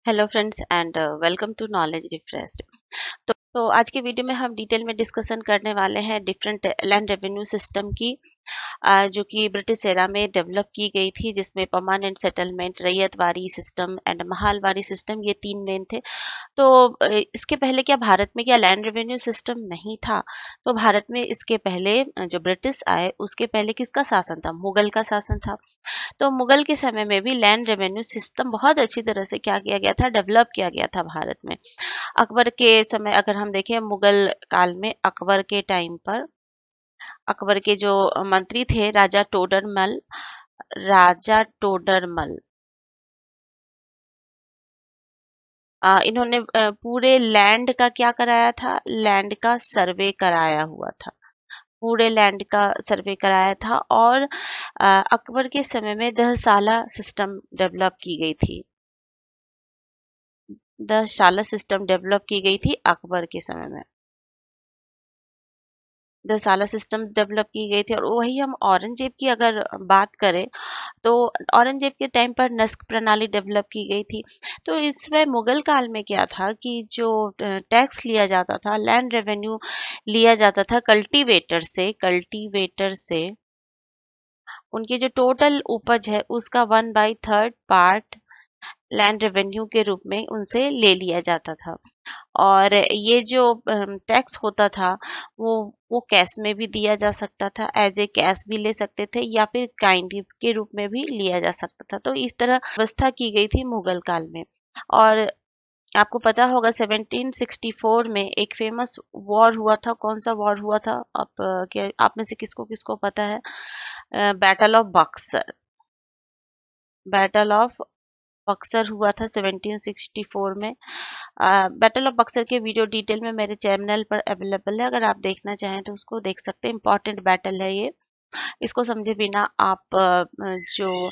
Hello friends and welcome to knowledge refresh. तो आज के वीडियो में हम डिटेल में डिस्कशन करने वाले हैं डिफरेंट लैंड रेवेन्यू सिस्टम की, जो कि ब्रिटिश एरा में डेवलप की गई थी, जिसमें permanent settlement, ryotwari system and Mahalwari system, ये तीन मेन थे। तो इसके पहले क्या भारत में क्या लैंड रेवेन्यू सिस्टम नहीं था? तो भारत में इसके पहले जो ब्रिटिश आए उसके पहले किसका शासन था? मुगल का शासन था। तो मुगल के समय में भी लैंड रेवेन्यू सिस्टम बहुत अच्छी तरह से क्या किया गया था, डेवलप किया गया था भारत में। अकबर के समय अगर हम देखें, मुगल काल में अकबर के टाइम पर अकबर के जो मंत्री थे राजा टोडरमल, इन्होंने पूरे लैंड का क्या कराया था? लैंड का सर्वे कराया हुआ था। पूरे लैंड का सर्वे कराया था। और अकबर के समय में 10 साला सिस्टम डेवलप की गई थी। 10 साला सिस्टम डेवलप की गई थी अकबर के समय में। 10 साला सिस्टम डेवलप की गई थी। और वही हम औरंगजेब की अगर बात करें, तो औरंगजेब के टाइम पर नस्क प्रणाली डेवलप की गई थी। तो इसमें मुगल काल में क्या था कि जो टैक्स लिया जाता था, लैंड रेवेन्यू लिया जाता था कल्टीवेटर से उनकी जो टोटल उपज है उसका 1/3 पार्ट लैंड रेवेन्यू के रूप में उनसे ले लिया जाता था। और ये जो टैक्स होता था, वो कैश में भी दिया जा सकता था, एज ए कैश भी ले सकते थे, या फिर काइंड के रूप में भी लिया जा सकता था। तो इस तरह व्यवस्था की गई थी मुगल काल में। और आपको पता होगा 1764 में एक फेमस वॉर हुआ था। कौन सा वॉर हुआ था? आप में से किसको किसको पता है? Battle of Buxar. Battle of Buxar हुआ था 1764 में। बैटल ऑफ बक्सर के वीडियो डिटेल में मेरे चैनल पर अवेलेबल है, अगर आप देखना चाहें तो उसको देख सकते हैं। इम्पोर्टेंट बैटल है ये। इसको समझे बिना आप जो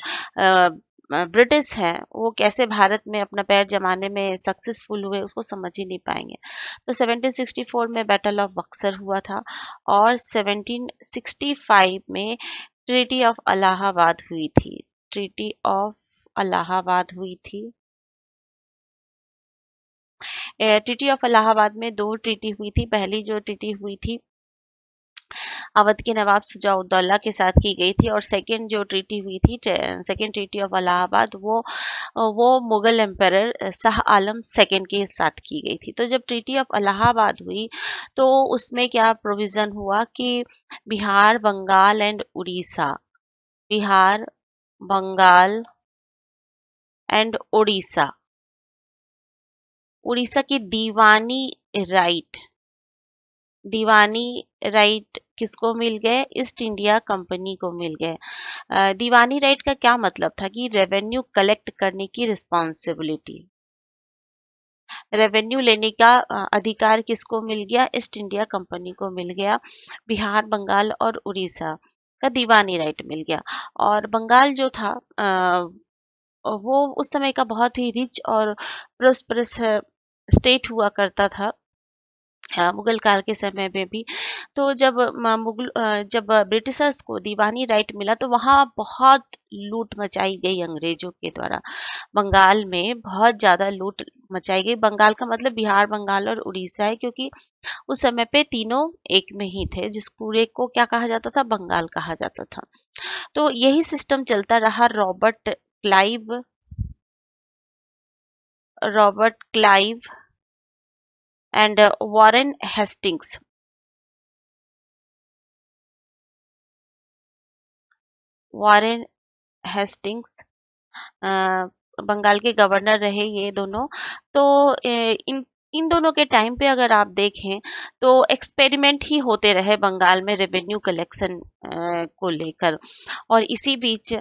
ब्रिटिश हैं वो कैसे भारत में अपना पैर जमाने में सक्सेसफुल हुए, उसको समझ ही नहीं पाएंगे। तो 1764 में बैटल ऑफ बक्सर हुआ था। और 1765 में ट्रीटी ऑफ इलाहाबाद हुई थी। ट्रीटी ऑफ इलाहाबाद हुई थी। ट्रीटी ऑफ इलाहाबाद में दो ट्रीटी हुई थी। पहली जो ट्रीटी हुई थी अवध के नवाब शुजाउद्दौला के साथ की गई थी। और सेकंड जो ट्रीटी हुई थी, सेकंड ट्रीटी ऑफ इलाहाबाद, वो मुगल एम्परर शाह आलम सेकंड के साथ की गई थी। तो जब ट्रीटी ऑफ इलाहाबाद हुई तो उसमें क्या प्रोविजन हुआ कि बिहार, बंगाल एंड उड़ीसा, बिहार, बंगाल एंड उड़ीसा, उड़ीसा की राइट दीवानी राइट किसको मिल गए? ईस्ट इंडिया कंपनी को मिल गए। दीवानी राइट का क्या मतलब था? कि रेवेन्यू कलेक्ट करने की रिस्पॉन्सिबिलिटी, रेवेन्यू लेने का अधिकार किसको मिल गया? ईस्ट इंडिया कंपनी को मिल गया। बिहार, बंगाल और उड़ीसा का दीवानी राइट मिल गया। और बंगाल जो था, वो उस समय का बहुत ही रिच और प्रोस्परस स्टेट हुआ करता था, मुगल काल के समय में भी। तो जब ब्रिटिशर्स को दीवानी राइट मिला तो वहाँ बहुत लूट मचाई गई अंग्रेजों के द्वारा। बंगाल में बहुत ज्यादा लूट मचाई गई। बंगाल का मतलब बिहार, बंगाल और उड़ीसा है, क्योंकि उस समय पे तीनों एक में ही थे। जिस पूरे को क्या कहा जाता था? बंगाल कहा जाता था। तो यही सिस्टम चलता रहा। Robert Clive and Warren Hastings. Warren Hastings Bengal के गवर्नर रहे ये दोनों। तो इन इन दोनों के टाइम पे अगर आप देखें तो एक्सपेरिमेंट ही होते रहे बंगाल में रेवेन्यू कलेक्शन को लेकर। और इसी बीच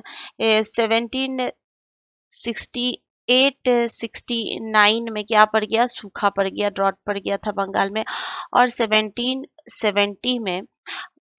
1768-69 में क्या पड़ गया? सूखा पड़ गया, ड्रॉट पड़ गया था बंगाल में। और 1770 में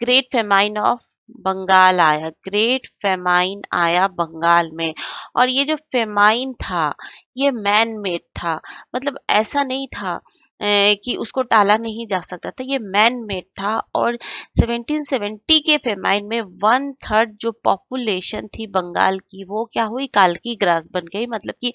ग्रेट फेमाइन ऑफ बंगाल आया। ग्रेट फेमाइन आया बंगाल में। और ये जो फेमाइन था ये मैन मेड था। मतलब ऐसा नहीं था कि उसको टाला नहीं जा सकता था, ये मैन मेड था। और 1770 के फेमाइन में 1/3 जो पॉपुलेशन थी बंगाल की वो क्या हुई, काल की ग्रास बन गई, मतलब कि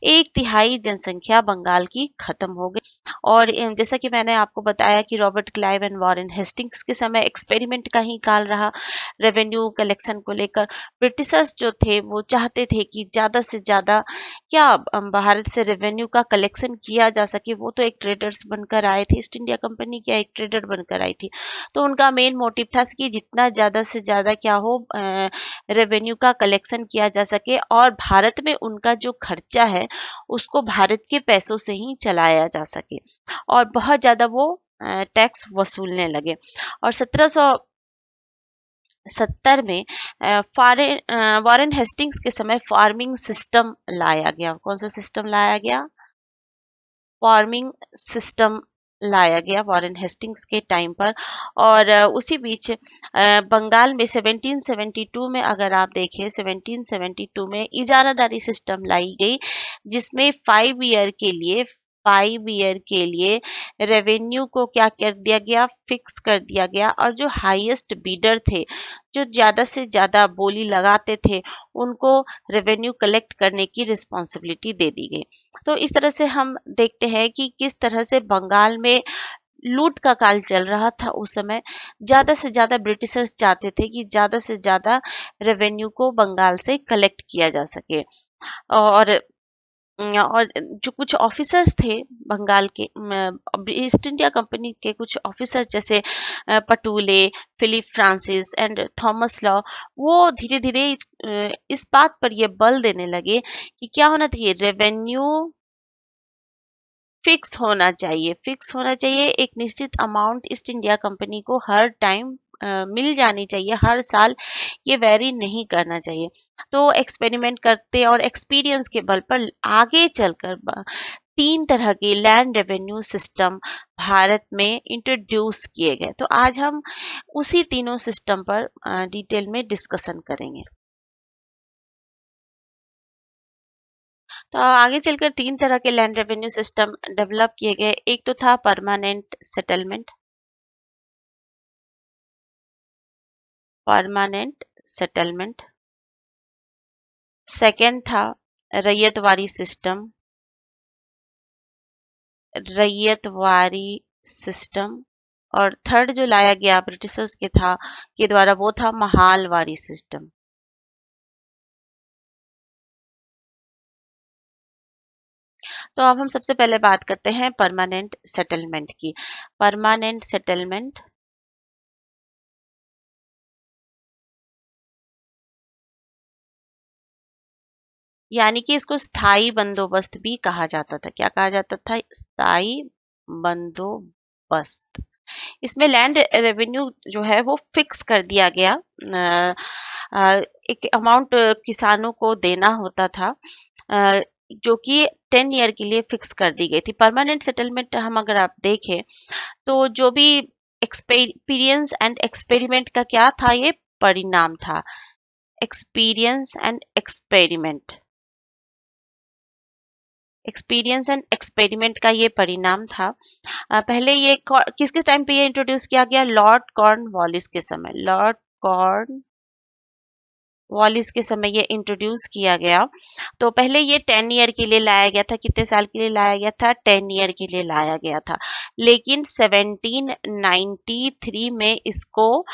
1/3 जनसंख्या बंगाल की खत्म हो गई। और जैसा कि मैंने आपको बताया कि Robert Clive and Warren Hastings के समय एक्सपेरिमेंट का ही काल रहा रेवेन्यू कलेक्शन को लेकर। ब्रिटिशर्स जो थे वो चाहते थे कि ज्यादा से ज्यादा क्या भारत से रेवेन्यू का कलेक्शन किया जा सके। वो तो एक ट्रेडर्स बनकर आए थे, ईस्ट इंडिया कंपनी क्या एक ट्रेडर बनकर आई थी, तो उनका मेन मोटिव था कि जितना ज्यादा से ज्यादा क्या हो रेवेन्यू का कलेक्शन किया जा सके, और भारत में उनका जो खर्चा है उसको भारत के पैसों से ही चलाया जा सके। और बहुत ज्यादा वो टैक्स वसूलने लगे। और 1770 में वॉरेन हेस्टिंग्स के समय फार्मिंग सिस्टम लाया गया। कौन सा सिस्टम लाया गया? फार्मिंग सिस्टम लाया गया वॉरेन हेस्टिंग्स के टाइम पर। और उसी बीच बंगाल में 1772 में अगर आप देखें, 1772 में इजारादारी सिस्टम लाई गई, जिसमें 5 ईयर के लिए रेवेन्यू को क्या कर दिया गया, फिक्स कर दिया गया। और जो हाईएस्ट बीडर थे, जो ज्यादा से ज्यादा बोली लगाते थे, उनको रेवेन्यू कलेक्ट करने की रिस्पॉन्सिबिलिटी दे दी गई। तो इस तरह से हम देखते हैं कि किस तरह से बंगाल में लूट का काल चल रहा था उस समय। ज्यादा से ज्यादा ब्रिटिशर्स चाहते थे कि ज्यादा से ज्यादा रेवेन्यू को बंगाल से कलेक्ट किया जा सके। और जो कुछ ऑफिसर्स थे बंगाल के, ईस्ट इंडिया कंपनी के कुछ ऑफिसर्स जैसे पटुले, Philip Francis and Thomas Law, वो धीरे धीरे इस बात पर ये बल देने लगे कि क्या होना चाहिए, रेवेन्यू फिक्स होना चाहिए। एक निश्चित अमाउंट ईस्ट इंडिया कंपनी को हर टाइम मिल जानी चाहिए, हर साल ये वेरी नहीं करना चाहिए। तो एक्सपेरिमेंट करते और एक्सपीरियंस के बल पर आगे चलकर 3 तरह के लैंड रेवेन्यू सिस्टम भारत में इंट्रोड्यूस किए गए। तो आज हम उसी तीनों सिस्टम पर डिटेल में डिस्कशन करेंगे। तो आगे चलकर 3 तरह के लैंड रेवेन्यू सिस्टम डेवलप किए गए। एक तो था परमानेंट सेटलमेंट। सेकंड था रैयतवारी सिस्टम। और थर्ड जो लाया गया ब्रिटिशर्स के द्वारा वो था महालवारी सिस्टम। तो अब हम सबसे पहले बात करते हैं परमानेंट सेटलमेंट की। परमानेंट सेटलमेंट यानी कि इसको स्थायी बंदोबस्त भी कहा जाता था। क्या कहा जाता था? स्थायी बंदोबस्त। इसमें लैंड रेवेन्यू जो है वो फिक्स कर दिया गया। एक अमाउंट किसानों को देना होता था, जो कि 10 ईयर के लिए फिक्स कर दी गई थी। परमानेंट सेटलमेंट हम अगर आप देखें तो जो भी एक्सपीरियंस एंड एक्सपेरिमेंट का क्या था, ये परिणाम था। एक्सपीरियंस एंड एक्सपेरिमेंट का ये परिणाम था। पहले ये किसके टाइम पे ये इंट्रोड्यूस किया गया? लॉर्ड कॉर्नवालिस के समय ये इंट्रोड्यूस किया गया। तो पहले ये 10 ईयर के लिए लाया गया था। कितने साल के लिए लाया गया था? 10 ईयर के लिए लाया गया था। लेकिन 1793 में इसको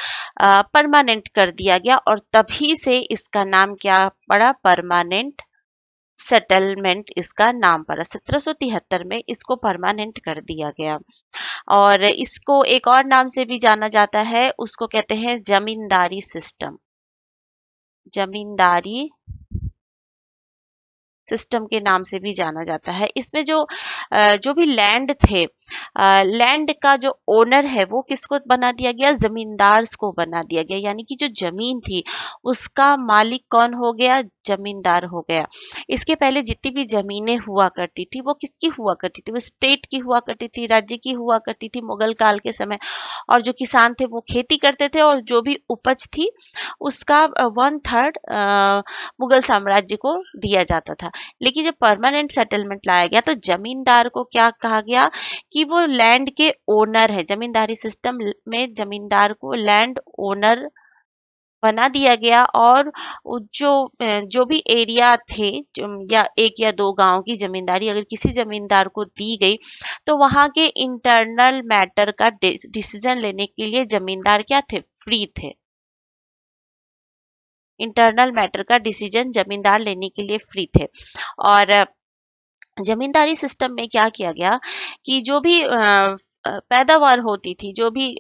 परमानेंट कर दिया गया, और तभी से इसका नाम क्या पड़ा? परमानेंट सेटलमेंट इसका नाम पड़ा। 1773 में इसको परमानेंट कर दिया गया। और इसको एक और नाम से भी जाना जाता है, उसको कहते हैं जमींदारी सिस्टम के नाम से भी जाना जाता है। इसमें जो भी लैंड थे, लैंड का जो ओनर है वो किसको बना दिया गया? जमींदार को बना दिया गया। यानी कि जो जमीन थी उसका मालिक कौन हो गया? जमींदार हो गया। इसके पहले जितनी भी जमीनें हुआ करती थी वो किसकी हुआ करती थी? वो स्टेट की हुआ करती थी, राज्य की हुआ करती थी मुगल काल के समय। और जो किसान थे वो खेती करते थे और जो भी उपज थी उसका 1/3 मुगल साम्राज्य को दिया जाता था। लेकिन जब परमानेंट सेटलमेंट लाया गया तो जमींदार को क्या कहा गया कि वो लैंड के ओनर है। जमींदारी सिस्टम में जमींदार को लैंड ओनर बना दिया गया। और जो भी एरिया थे या एक या दो गांव की जमींदारी अगर किसी जमींदार को दी गई तो वहां के इंटरनल मैटर का डिसीजन लेने के लिए जमींदार क्या थे? फ्री थे। इंटरनल मैटर का डिसीजन जमींदार लेने के लिए फ्री थे। और जमींदारी सिस्टम में क्या किया गया कि जो भी पैदावार होती थी, जो भी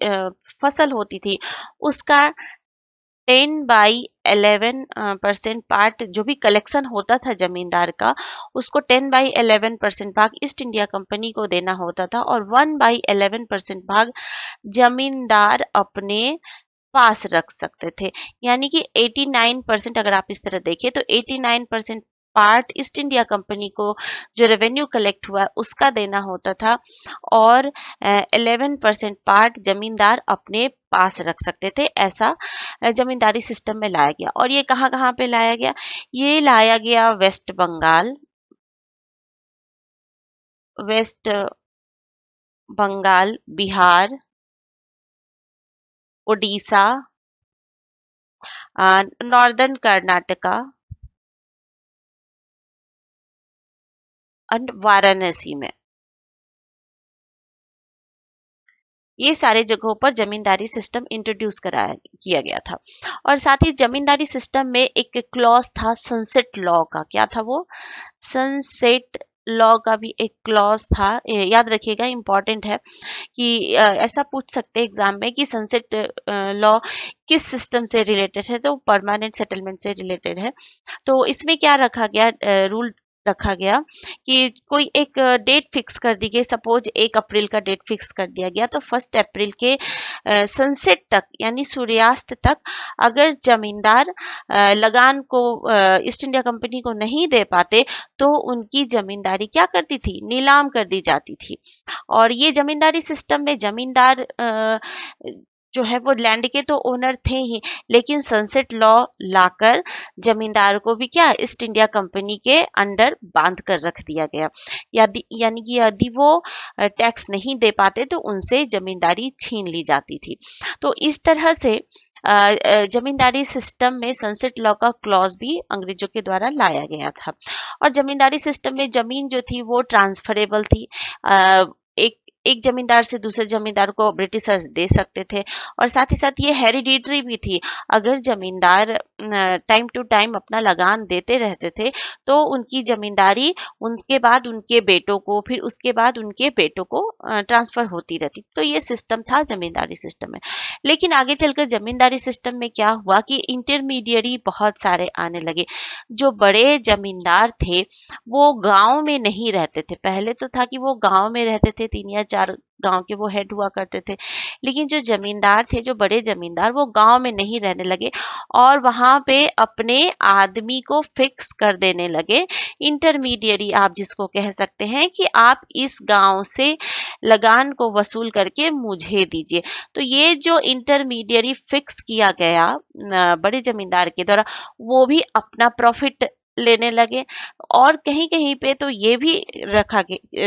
फसल होती थी, उसका 10/11% पार्ट जो भी कलेक्शन होता था जमींदार का, उसको 10/11% भाग ईस्ट इंडिया कंपनी को देना होता था और 1/11% भाग जमींदार अपने पास रख सकते थे। यानी कि 89%, अगर आप इस तरह देखें तो 89% पार्ट ईस्ट इंडिया कंपनी को जो रेवेन्यू कलेक्ट हुआ उसका देना होता था और 11% पार्ट जमींदार अपने पास रख सकते थे। ऐसा जमींदारी सिस्टम में लाया गया। और ये कहाँ कहाँ पे लाया गया? ये लाया गया वेस्ट बंगाल, वेस्ट बंगाल, बिहार, उड़ीसा, नॉर्दर्न कर्नाटका एंड वाराणसी में। ये सारे जगहों पर जमींदारी सिस्टम इंट्रोड्यूस कराया किया गया था। और साथ ही जमींदारी सिस्टम में एक क्लॉज था सनसेट लॉ का। क्या था वो? सनसेट लॉ का भी एक क्लॉज था। याद रखिएगा, इंपॉर्टेंट है कि ऐसा पूछ सकते हैं एग्जाम में कि सनसेट लॉ किस सिस्टम से रिलेटेड है, तो परमानेंट सेटलमेंट से रिलेटेड है। तो इसमें क्या रखा गया, रूल रखा गया कि कोई एक डेट फिक्स कर दी गई। सपोज 1 अप्रैल का डेट फिक्स कर दिया गया तो 1 अप्रैल के सनसेट तक यानी सूर्यास्त तक अगर जमींदार लगान को ईस्ट इंडिया कंपनी को नहीं दे पाते तो उनकी जमींदारी क्या करती थी? नीलाम कर दी जाती थी। और ये जमींदारी सिस्टम में जमींदार जो है वो लैंड के तो ओनर थे ही, लेकिन सनसेट लॉ लाकर जमींदार को भी क्या ईस्ट इंडिया कंपनी के अंडर बांध कर रख दिया गया। यानी कि यदि वो टैक्स नहीं दे पाते तो उनसे जमींदारी छीन ली जाती थी। तो इस तरह से जमींदारी सिस्टम में सनसेट लॉ का क्लॉज भी अंग्रेजों के द्वारा लाया गया था। और जमींदारी सिस्टम में जमीन जो थी वो ट्रांसफरेबल थी। एक एक जमींदार से दूसरे जमींदार को ब्रिटिशर्स दे सकते थे। और साथ ही साथ ये हेरिडिटरी भी थी। अगर जमींदार टाइम टू टाइम अपना लगान देते रहते थे तो उनकी जमींदारी उनके बाद उनके बेटों को, फिर उसके बाद उनके बेटों को ट्रांसफर होती रहती। तो ये सिस्टम था जमींदारी सिस्टम में। लेकिन आगे चलकर जमींदारी सिस्टम में क्या हुआ कि इंटरमीडियरी बहुत सारे आने लगे। जो बड़े जमींदार थे वो गांव में नहीं रहते थे। पहले तो था कि वो गांव में रहते थे, 3 या 4 गांव के वो हेड हुआ करते थे। लेकिन जो जमींदार थे, जो बड़े जमींदार, वो गांव में नहीं रहने लगे और वहां पे अपने आदमी को फिक्स कर देने लगे। इंटरमीडियरी आप जिसको कह सकते हैं कि आप इस गांव से लगान को वसूल करके मुझे दीजिए। तो ये जो इंटरमीडियरी फिक्स किया गया बड़े जमींदार के द्वारा, वो भी अपना प्रॉफिट लेने लगे। और कहीं कहीं पे तो ये भी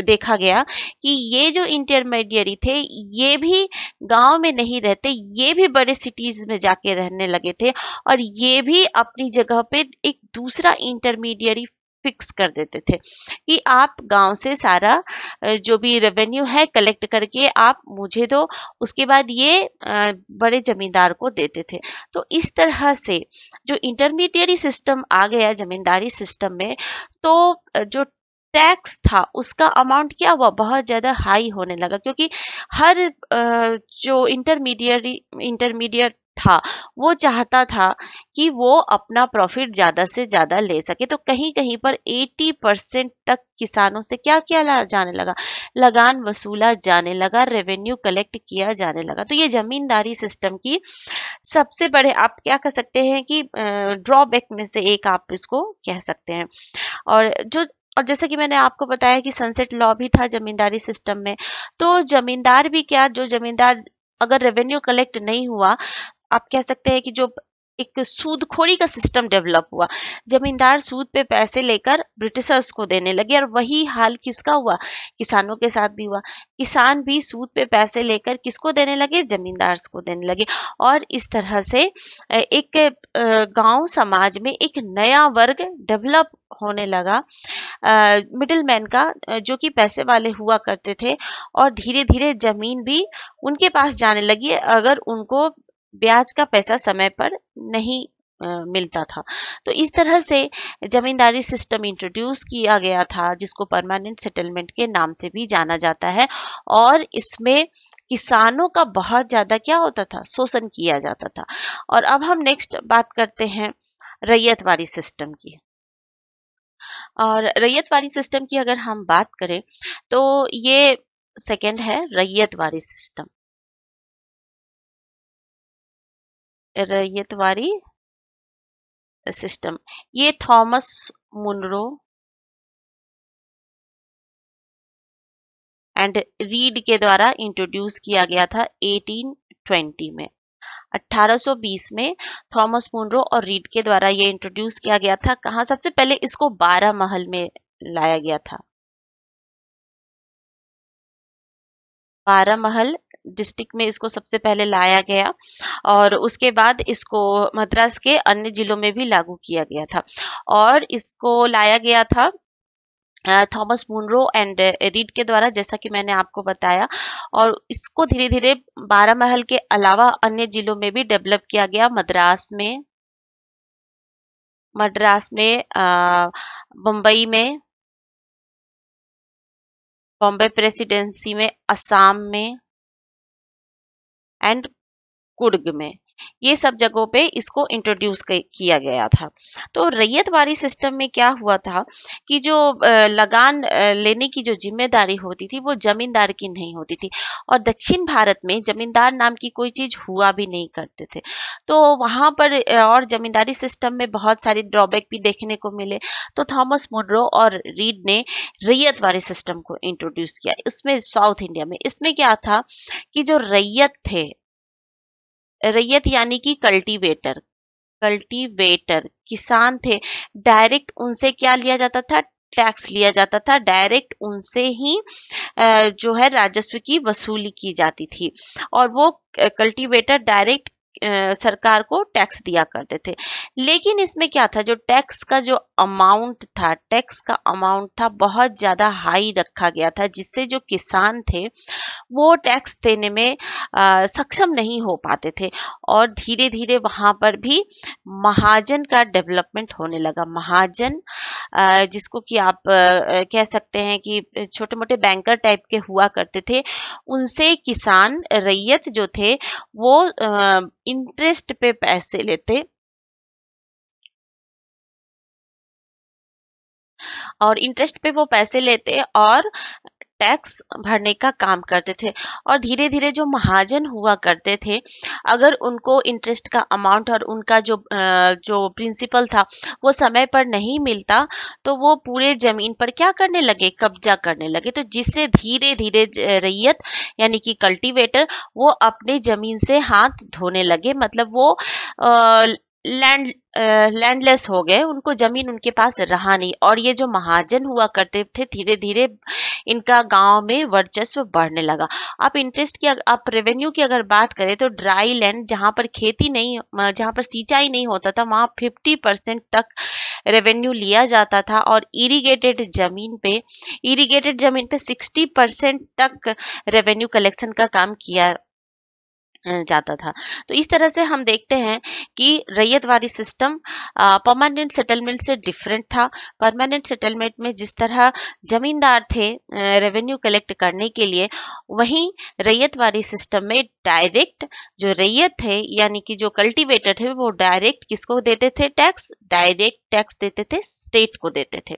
देखा गया कि ये जो इंटरमीडियरी थे ये भी गांव में नहीं रहते, ये भी बड़े सिटीज में जाके रहने लगे थे और ये भी अपनी जगह पे एक दूसरा इंटरमीडियरी फिक्स कर देते थे कि आप गांव से सारा जो भी रेवेन्यू है कलेक्ट करके आप मुझे दो, उसके बाद ये बड़े जमींदार को देते थे। तो इस तरह से जो इंटरमीडियरी सिस्टम आ गया जमींदारी सिस्टम में, तो जो टैक्स था उसका अमाउंट क्या हुआ? बहुत ज्यादा हाई होने लगा, क्योंकि हर जो इंटरमीडिएट था वो चाहता था कि वो अपना प्रॉफिट ज्यादा से ज्यादा ले सके, तो कहीं कहीं पर 80% तक किसानों से क्या किया जाने लगा, लगान वसूला जाने लगा, रेवेन्यू कलेक्ट किया जाने लगा। तो ये जमींदारी सिस्टम की सबसे बड़े, आप क्या कह सकते हैं कि ड्रॉबैक में से एक आप इसको कह सकते हैं। और जो और जैसा कि मैंने आपको बताया कि सनसेट लॉ भी था जमींदारी सिस्टम में, तो जमींदार भी क्या, जो जमींदार अगर रेवेन्यू कलेक्ट नहीं हुआ, आप कह सकते हैं कि जो एक सूदखोरी का सिस्टम डेवलप हुआ, जमींदार सूद पे पैसे लेकर ब्रिटिशर्स को देने लगे, और वही हाल किसका हुआ, किसानों के साथ भी हुआ। किसान भी सूद पे पैसे लेकर किसको देने लगे, जमींदार को देने लगे। और इस तरह से एक गांव समाज में एक नया वर्ग डेवलप होने लगा, मिडिल मैन का, जो कि पैसे वाले हुआ करते थे, और धीरे धीरे जमीन भी उनके पास जाने लगी अगर उनको ब्याज का पैसा समय पर नहीं मिलता था। तो इस तरह से जमींदारी सिस्टम इंट्रोड्यूस किया गया था, जिसको परमानेंट सेटलमेंट के नाम से भी जाना जाता है। और इसमें किसानों का बहुत ज्यादा क्या होता था, शोषण किया जाता था। और अब हम नेक्स्ट बात करते हैं रैयतवाड़ी सिस्टम की। और रैयतवाड़ी सिस्टम की अगर हम बात करें तो ये सेकंड है रैयतवाड़ी सिस्टम। रैयतवाड़ी सिस्टम ये थॉमस मुनरो एंड रीड के द्वारा इंट्रोड्यूस किया गया था 1820 में। 1820 में थॉमस मुनरो और रीड के द्वारा ये इंट्रोड्यूस किया गया था। कहाँ, सबसे पहले इसको 12 महल में लाया गया था। 12 महल डिस्ट्रिक्ट में इसको सबसे पहले लाया गया, और उसके बाद इसको मद्रास के अन्य जिलों में भी लागू किया गया था। और इसको लाया गया था थॉमस मुनरो एंड रीड के द्वारा, जैसा कि मैंने आपको बताया। और इसको धीरे धीरे 12 महल के अलावा अन्य जिलों में भी डेवलप किया गया, मद्रास में, मुंबई में, बॉम्बे प्रेसिडेंसी में, असम में एंड कुर्ग में। ये सब जगहों पे इसको इंट्रोड्यूस किया गया था। तो रैयतवाड़ी सिस्टम में क्या हुआ था कि जो लगान लेने की जो जिम्मेदारी होती थी वो जमींदार की नहीं होती थी, और दक्षिण भारत में जमींदार नाम की कोई चीज हुआ भी नहीं करते थे। तो वहां पर और जमींदारी सिस्टम में बहुत सारी ड्रॉबैक भी देखने को मिले। तो थॉमस मुनरो और रीड ने रैयतवाड़ी सिस्टम को इंट्रोड्यूस किया इसमें, साउथ इंडिया में। इसमें क्या था कि जो रैयत थे, रैयत यानी कि कल्टीवेटर, कल्टीवेटर किसान थे, डायरेक्ट उनसे क्या लिया जाता था, टैक्स लिया जाता था, डायरेक्ट उनसे ही जो है राजस्व की वसूली की जाती थी। और वो कल्टीवेटर डायरेक्ट सरकार को टैक्स दिया करते थे। लेकिन इसमें क्या था, जो टैक्स का जो अमाउंट था, टैक्स का अमाउंट था बहुत ज्यादा हाई रखा गया था, जिससे जो किसान थे वो टैक्स देने में सक्षम नहीं हो पाते थे। और धीरे धीरे वहां पर भी महाजन का डेवलपमेंट होने लगा। महाजन जिसको कि आप कह सकते हैं कि छोटे मोटे बैंकर टाइप के हुआ करते थे, उनसे किसान रैयत जो थे वो इंटरेस्ट पे पैसे लेते, और इंटरेस्ट पे वो पैसे लेते और टैक्स भरने का काम करते थे। और धीरे धीरे जो महाजन हुआ करते थे, अगर उनको इंटरेस्ट का अमाउंट और उनका जो प्रिंसिपल था वो समय पर नहीं मिलता, तो वो पूरे जमीन पर क्या करने लगे, कब्जा करने लगे। तो जिससे धीरे धीरे रैयत यानी कि कल्टीवेटर वो अपने जमीन से हाथ धोने लगे, मतलब वो लैंडलेस हो गए, उनको जमीन उनके पास रहा नहीं। और ये जो महाजन हुआ करते थे, धीरे धीरे इनका गांव में वर्चस्व बढ़ने लगा। आप इंटरेस्ट की, आप रेवेन्यू की अगर बात करें तो ड्राई लैंड, जहां पर खेती नहीं, जहां पर सिंचाई नहीं होता था, वहां 50% तक रेवेन्यू लिया जाता था। और इरिगेटेड जमीन पे 60% तक रेवेन्यू कलेक्शन का काम किया जाता था। तो इस तरह से हम देखते हैं कि रैयतवाड़ी सिस्टम परमानेंट सेटलमेंट से डिफरेंट था। परमानेंट सेटलमेंट में जिस तरह जमींदार थे रेवेन्यू कलेक्ट करने के लिए, वहीं रैयतवाड़ी सिस्टम में डायरेक्ट जो रैयत थे यानी कि जो कल्टीवेटर थे वो डायरेक्ट किसको देते थे? टैक्स, डायरेक्ट टैक्स देते थे, स्टेट को देते थे।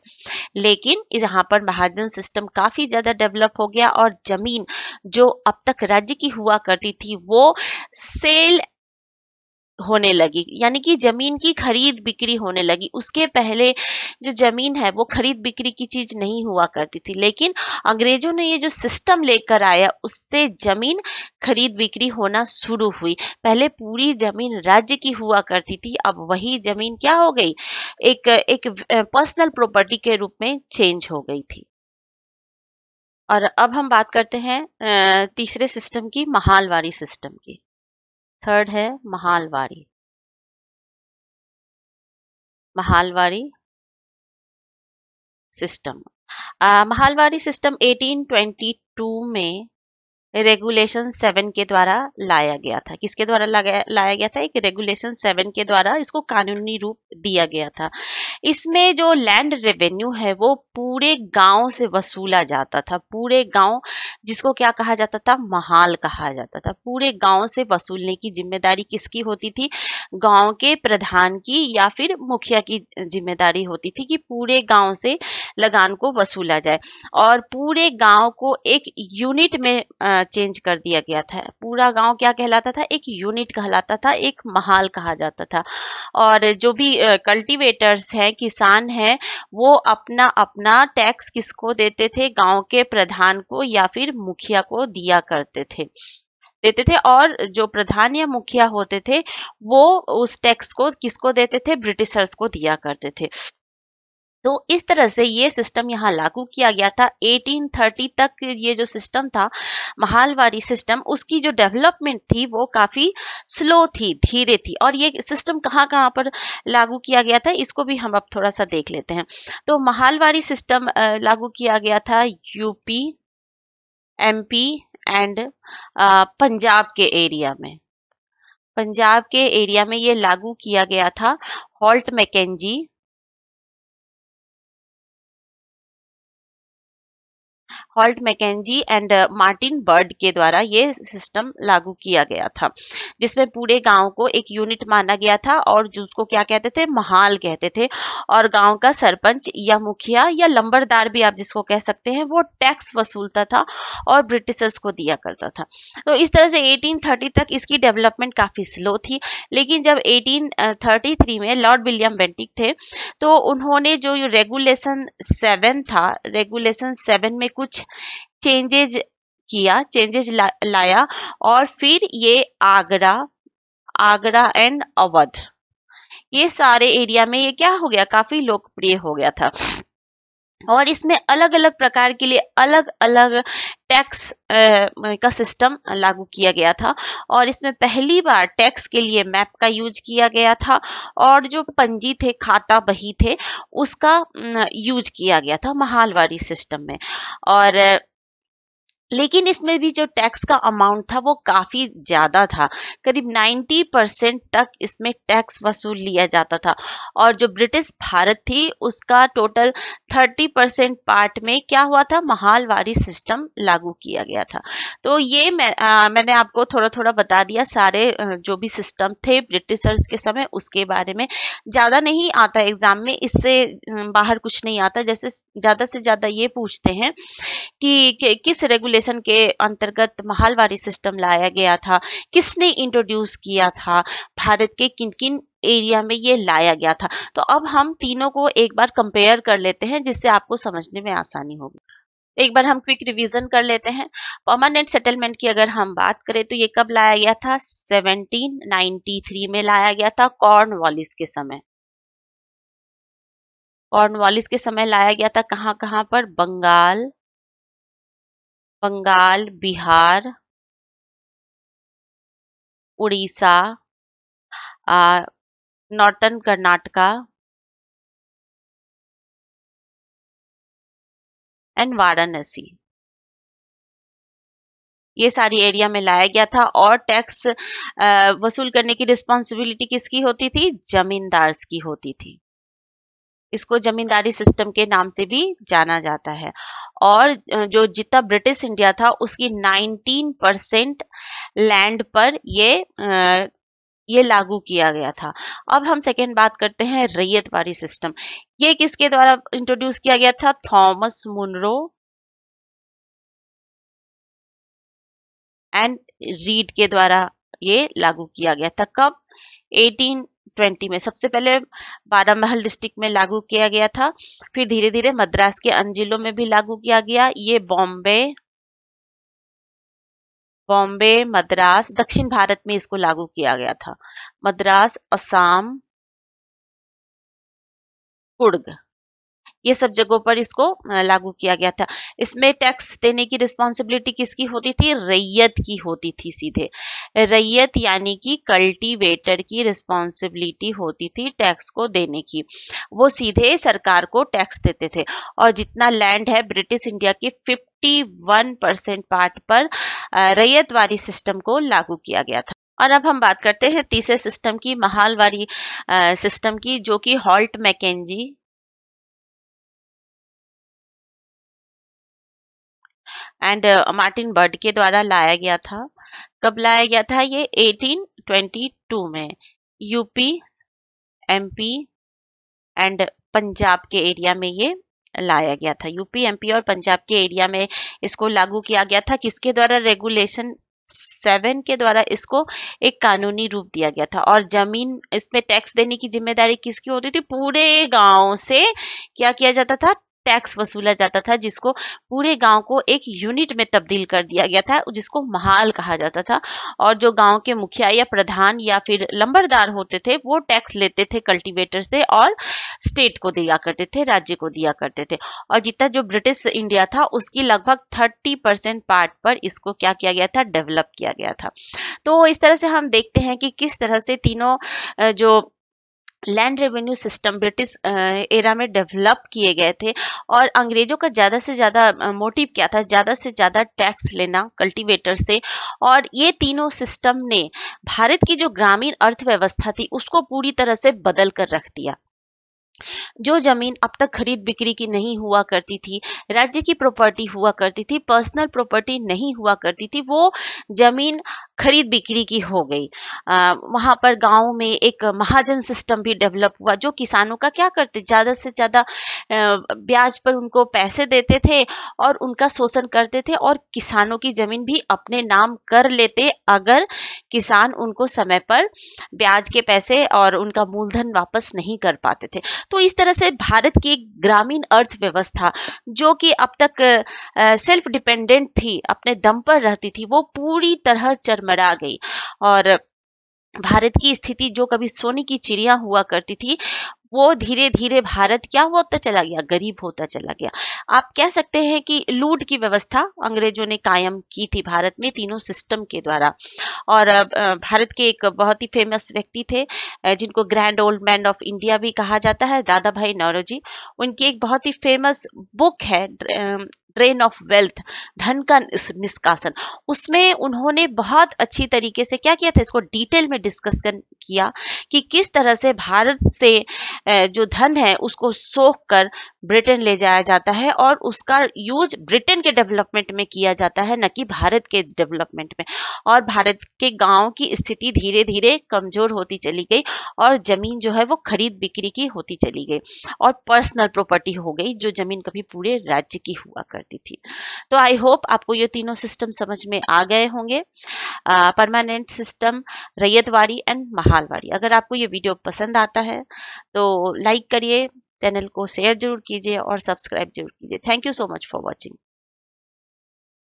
लेकिन यहाँ पर महाजन सिस्टम काफी ज्यादा डेवलप हो गया और जमीन जो अब तक राज्य की हुआ करती थी वो सेल होने लगी, यानी कि जमीन की खरीद बिक्री होने लगी। उसके पहले जो जमीन है वो खरीद बिक्री की चीज नहीं हुआ करती थी, लेकिन अंग्रेजों ने ये जो सिस्टम लेकर आया उससे जमीन खरीद बिक्री होना शुरू हुई। पहले पूरी जमीन राज्य की हुआ करती थी, अब वही जमीन क्या हो गई, एक एक पर्सनल प्रॉपर्टी के रूप में चेंज हो गई थी। और अब हम बात करते हैं तीसरे सिस्टम की, महालवाड़ी सिस्टम की। थर्ड है महालवाड़ी। महालवाड़ी सिस्टम। महालवाड़ी सिस्टम 1822 में रेगुलेशन 7 के द्वारा लाया गया था। किसके द्वारा लाया गया था? एक रेगुलेशन 7 के द्वारा इसको कानूनी रूप दिया गया था। इसमें जो लैंड रेवेन्यू है वो पूरे गांव से वसूला जाता था। पूरे गांव, जिसको क्या कहा जाता था? महाल कहा जाता था। पूरे गांव से वसूलने की जिम्मेदारी किसकी होती थी? गांव के प्रधान की या फिर मुखिया की जिम्मेदारी होती थी कि पूरे गांव से लगान को वसूला जाए। और पूरे गांव को एक यूनिट में चेंज कर दिया गया था। पूरा गांव क्या कहलाता था? एक यूनिट कहलाता था, एक महाल कहा जाता था। और जो भी कल्टीवेटर्स हैं, किसान हैं, वो अपना अपना टैक्स किसको देते थे? गांव के प्रधान को या फिर मुखिया को दिया करते थे, देते थे। और जो प्रधान या मुखिया होते थे वो उस टैक्स को किसको देते थे? ब्रिटिशर्स को दिया करते थे। तो इस तरह से ये सिस्टम यहाँ लागू किया गया था। 1830 तक ये जो सिस्टम था, महालवाड़ी सिस्टम, उसकी जो डेवलपमेंट थी वो काफी स्लो थी, धीरे थी। और ये सिस्टम कहाँ कहाँ पर लागू किया गया था इसको भी हम अब थोड़ा सा देख लेते हैं। तो महालवाड़ी सिस्टम लागू किया गया था यूपी, एमपी एंड पंजाब के एरिया में। पंजाब के एरिया में ये लागू किया गया था। Holt Mackenzie, Holt Mackenzie and Martin bird के द्वारा ये सिस्टम लागू किया गया था, जिसमें पूरे गांव को एक यूनिट माना गया था और जिसको क्या कहते थे? महाल कहते थे। और गांव का सरपंच या मुखिया या लंबरदार भी आप जिसको कह सकते हैं, वो टैक्स वसूलता था और ब्रिटिशर्स को दिया करता था। तो इस तरह से 1830 तक इसकी डेवलपमेंट काफी स्लो थी। लेकिन जब 1833 में लॉर्ड विलियम बेंटिक थे, तो उन्होंने जो रेगुलेशन 7 था, रेगुलेशन 7 में कुछ चेंजेज किया, चेंजेज लाया। और फिर ये आगरा, आगरा एंड अवध, ये सारे एरिया में ये क्या हो गया? काफी लोकप्रिय हो गया था। और इसमें अलग अलग प्रकार के लिए अलग अलग टैक्स का सिस्टम लागू किया गया था। और इसमें पहली बार टैक्स के लिए मैप का यूज किया गया था और जो पंजी थे, खाता बही थे, उसका यूज किया गया था महालवाड़ी सिस्टम में। और लेकिन इसमें भी जो टैक्स का अमाउंट था वो काफी ज्यादा था। करीब 90% तक इसमें टैक्स वसूल लिया जाता था। और जो ब्रिटिश भारत थी उसका टोटल 30% पार्ट में क्या हुआ था? महालवाड़ी सिस्टम लागू किया गया था। तो ये मैंने आपको थोड़ा थोड़ा बता दिया सारे जो भी सिस्टम थे ब्रिटिशर्स के समय, उसके बारे में। ज्यादा नहीं आता एग्जाम में, इससे बाहर कुछ नहीं आता। जैसे ज्यादा से ज्यादा ये पूछते हैं कि किस रेगुलेशन के अंतर्गत महालवाड़ी सिस्टम लाया गया था, किसने इंट्रोड्यूस किया था, भारत के किन किन एरिया में ये लाया गया था। तो अब हम तीनों को एक बार कंपेयर कर लेते हैं जिससे आपको समझने में आसानी होगी। एक बार हम क्विक रिवीजन कर लेते हैं। परमानेंट सेटलमेंट की अगर हम बात करें तो ये कब लाया गया था? 1793 में लाया गया था, कॉर्नवालिस के समय। कॉर्नवालिस के समय लाया गया था। कहाँ कहाँ पर? Bengal, Bengal, Bihar, Orissa, northern Karnataka and Varanasi. ये सारी एरिया में लाया गया था। और टैक्स वसूल करने की रिस्पॉन्सिबिलिटी किसकी होती थी? जमींदार की होती थी। इसको जमींदारी सिस्टम के नाम से भी जाना जाता है। और जो जितना ब्रिटिश इंडिया था उसकी 19% लैंड पर ये लागू किया गया था। अब हम सेकेंड बात करते हैं रैयतवाड़ी सिस्टम। ये किसके द्वारा इंट्रोड्यूस किया गया था? थॉमस मुनरो एंड रीड के द्वारा ये लागू किया गया था। कब? 1820 में। सबसे पहले बारामहल डिस्ट्रिक्ट में लागू किया गया था, फिर धीरे धीरे मद्रास के अन्य जिलों में भी लागू किया गया। ये बॉम्बे, मद्रास, दक्षिण भारत में इसको लागू किया गया था। मद्रास, असम, कुर्ग, ये सब जगहों पर इसको लागू किया गया था। इसमें टैक्स देने की रिस्पॉन्सिबिलिटी किसकी होती थी? रैयत की होती थी सीधे। रैयत यानी कि कल्टीवेटर की रिस्पॉन्सिबिलिटी होती थी टैक्स को देने की। वो सीधे सरकार को टैक्स देते थे। और जितना लैंड है ब्रिटिश इंडिया के 51% पार्ट पर रैयतवाड़ी सिस्टम को लागू किया गया था। और अब हम बात करते हैं तीसरे सिस्टम की, महालवाड़ी सिस्टम की, जो कि Holt Mackenzie and Martin bird के द्वारा लाया गया था। कब लाया गया था? ये 1822 में। यूपी, एमपी एंड पंजाब के एरिया में ये लाया गया था। यूपी, एमपी और पंजाब के एरिया में इसको लागू किया गया था। किसके द्वारा? रेगुलेशन 7 के द्वारा इसको एक कानूनी रूप दिया गया था। और जमीन, इसमें टैक्स देने की जिम्मेदारी किसकी होती थी? पूरे गांव से क्या किया जाता था? टैक्स वसूला जाता था, जिसको पूरे गांव को एक यूनिट में तब्दील कर दिया गया था, जिसको महाल कहा जाता था। और जो गांव के मुखिया या प्रधान या फिर लंबरदार होते थे वो टैक्स लेते थे कल्टीवेटर से और स्टेट को दिया करते थे, राज्य को दिया करते थे। और जितना जो ब्रिटिश इंडिया था उसकी लगभग 30% पार्ट पर इसको क्या किया गया था? डेवलप किया गया था। तो इस तरह से हम देखते हैं कि किस तरह से तीनों जो land revenue system British era में डेवलप किए गए थे। और अंग्रेजों का ज्यादा से ज्यादा मोटिव क्या था? ज्यादा से ज्यादा टैक्स लेना कल्टीवेटर से। और ये तीनों सिस्टम ने भारत की जो ग्रामीण अर्थव्यवस्था थी उसको पूरी तरह से बदल कर रख दिया। जो जमीन अब तक खरीद बिक्री की नहीं हुआ करती थी, राज्य की प्रॉपर्टी हुआ करती थी, पर्सनल प्रॉपर्टी नहीं हुआ करती थी, वो जमीन खरीद बिक्री की हो गई। वहां पर गांव में एक महाजन सिस्टम भी डेवलप हुआ, जो किसानों का क्या करते? ज्यादा से ज्यादा ब्याज पर उनको पैसे देते थे और उनका शोषण करते थे, और किसानों की जमीन भी अपने नाम कर लेते अगर किसान उनको समय पर ब्याज के पैसे और उनका मूलधन वापस नहीं कर पाते थे। तो इस तरह से भारत की एक ग्रामीण अर्थव्यवस्था, जो कि अब तक सेल्फ डिपेंडेंट थी, अपने दम पर रहती थी, वो पूरी तरह चरमरा गई। और भारत की स्थिति, जो कभी सोने की चिड़िया हुआ करती थी, वो धीरे धीरे भारत क्या होता चला गया? गरीब होता चला गया। आप कह सकते हैं कि लूट की व्यवस्था अंग्रेजों ने कायम की थी भारत में तीनों सिस्टम के द्वारा। और भारत के एक बहुत ही फेमस व्यक्ति थे, जिनको grand old man of India भी कहा जाता है, दादा भाई नौरोजी। उनकी एक बहुत ही फेमस बुक है ड्रेन ऑफ वेल्थ, धन का निष्कासन। उसमें उन्होंने बहुत अच्छी तरीके से क्या किया था? इसको डिटेल में डिस्कशन किया कि किस तरह से भारत से जो धन है उसको सोख कर ब्रिटेन ले जाया जाता है और उसका यूज ब्रिटेन के डेवलपमेंट में किया जाता है, न कि भारत के डेवलपमेंट में। और भारत के गांव की स्थिति धीरे धीरे कमजोर होती चली गई और जमीन जो है वो खरीद बिक्री की होती चली गई और पर्सनल प्रॉपर्टी हो गई, जो जमीन कभी पूरे राज्य की हुआ करती थी। तो आई होप आपको ये तीनों सिस्टम समझ में आ गए होंगे, permanent system, ryotwari and Mahalwari. अगर आपको ये वीडियो पसंद आता है तो लाइक करिए, चैनल को शेयर जरूर कीजिए और सब्सक्राइब जरूर कीजिए। Thank you so much for watching.